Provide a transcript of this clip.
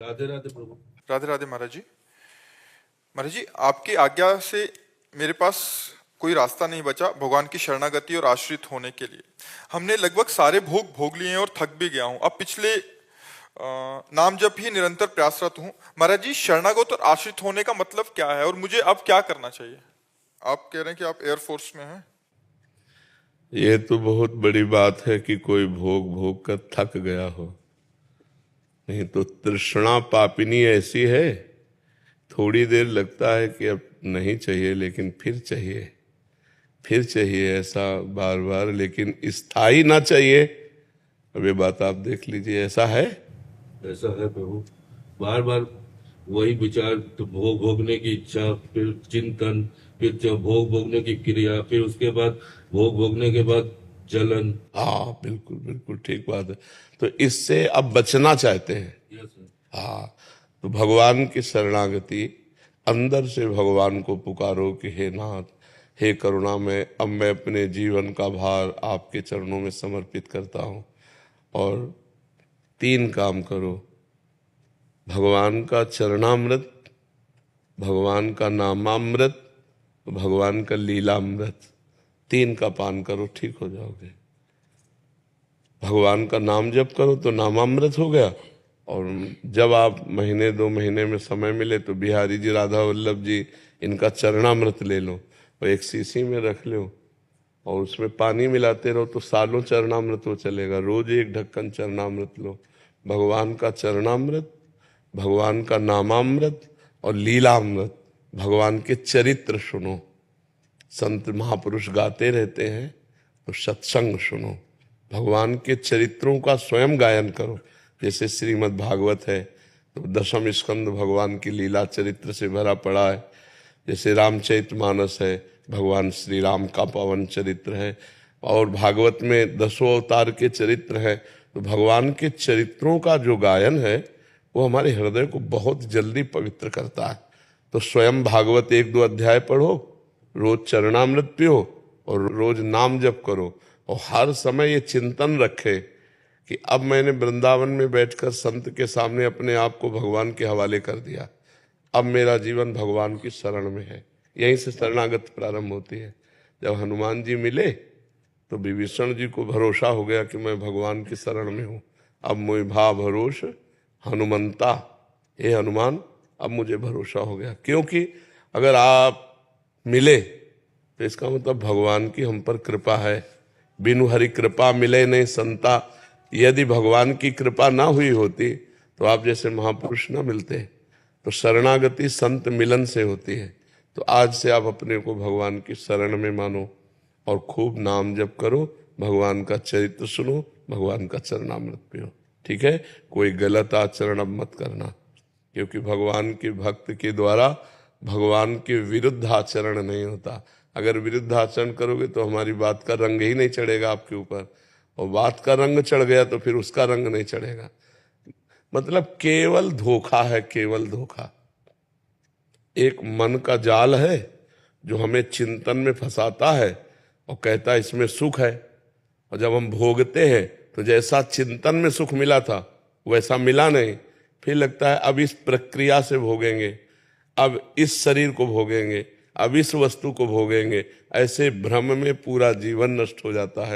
राधे राधे प्रभु। राधे राधे महाराज जी। महाराज जी, आपकी आज्ञा से मेरे पास कोई रास्ता नहीं बचा भगवान की शरणागति और आश्रित होने के लिए। हमने लगभग सारे भोग भोग लिए हैं और थक भी गया हूं। अब पिछले नाम जप ही निरंतर प्रयासरत हूं। महाराज जी, शरणागत और आश्रित होने का मतलब क्या है और मुझे अब क्या करना चाहिए? आप कह रहे हैं कि आप एयरफोर्स में हैं। ये तो बहुत बड़ी बात है कि कोई भोग भोग कर थक गया हो। नहीं तो तृष्णा पापिनी ऐसी है, थोड़ी देर लगता है कि अब नहीं चाहिए, लेकिन फिर चाहिए ऐसा बार बार, लेकिन स्थायी ना चाहिए। अब ये बात आप देख लीजिए, ऐसा है। ऐसा है प्रभु। बार बार वही विचार, तो भोग भोगने की इच्छा, फिर चिंतन, फिर जो भोग भोगने की क्रिया, फिर उसके बाद भोग भोगने के बाद जलन। हाँ, बिल्कुल बिल्कुल ठीक बात है। तो इससे अब बचना चाहते हैं। Yes sir. हाँ, तो भगवान की शरणागति, अंदर से भगवान को पुकारो कि हे नाथ, हे करुणामय, अब मैं अपने जीवन का भार आपके चरणों में समर्पित करता हूँ। और 3 काम करो: भगवान का चरणामृत, भगवान का नामामृत, भगवान का लीलामृत, 3 का पान करो, ठीक हो जाओगे। भगवान का नाम जप करो तो नामामृत हो गया। और जब आप महीने 2 महीने में समय मिले तो बिहारी जी, राधा वल्लभ जी, इनका चरणामृत ले लो और एक शीशी में रख लो और उसमें पानी मिलाते रहो तो सालों चरणामृत वो चलेगा। रोज 1 ढक्कन चरणामृत लो। भगवान का चरणामृत, भगवान का नामामृत और लीलामृत, भगवान के चरित्र सुनो। संत महापुरुष गाते रहते हैं तो सत्संग सुनो। भगवान के चरित्रों का स्वयं गायन करो। जैसे श्रीमद् भागवत है तो 10वें स्कंद भगवान की लीला चरित्र से भरा पड़ा है। जैसे रामचरितमानस है, भगवान श्री राम का पावन चरित्र है। और भागवत में 10 अवतार के चरित्र हैं। तो भगवान के चरित्रों का जो गायन है वो हमारे हृदय को बहुत जल्दी पवित्र करता है। तो स्वयं भागवत 1-2 अध्याय पढ़ो, रोज चरणामृत पियो और रोज नाम जप करो। और हर समय ये चिंतन रखे कि अब मैंने वृंदावन में बैठकर संत के सामने अपने आप को भगवान के हवाले कर दिया। अब मेरा जीवन भगवान की शरण में है। यहीं से शरणागत प्रारंभ होती है। जब हनुमान जी मिले तो विभीषण जी को भरोसा हो गया कि मैं भगवान की शरण में हूँ। अब मोहि भा भरोस हनुमंता, हे हनुमान, अब मुझे भरोसा हो गया। क्योंकि अगर आप मिले तो इसका मतलब भगवान की हम पर कृपा है। बिनु हरि कृपा मिले नहीं संता। यदि भगवान की कृपा ना हुई होती तो आप जैसे महापुरुष ना मिलते। तो शरणागति संत मिलन से होती है। तो आज से आप अपने को भगवान की शरण में मानो और खूब नाम जप करो, भगवान का चरित्र सुनो, भगवान का चरणामृत पियो। ठीक है? कोई गलत आचरण अब मत करना, क्योंकि भगवान के भक्त के द्वारा भगवान के विरुद्ध आचरण नहीं होता। अगर विरुद्ध आचरण करोगे तो हमारी बात का रंग ही नहीं चढ़ेगा आपके ऊपर, और बात का रंग चढ़ गया तो फिर उसका रंग नहीं चढ़ेगा। मतलब केवल धोखा है, केवल धोखा। एक मन का जाल है जो हमें चिंतन में फंसाता है और कहता है इसमें सुख है, और जब हम भोगते हैं तो जैसा चिंतन में सुख मिला था वैसा मिला नहीं। फिर लगता है अब इस प्रक्रिया से भोगेंगे, अब इस शरीर को भोगेंगे, अब इस वस्तु को भोगेंगे। ऐसे भ्रम में पूरा जीवन नष्ट हो जाता है।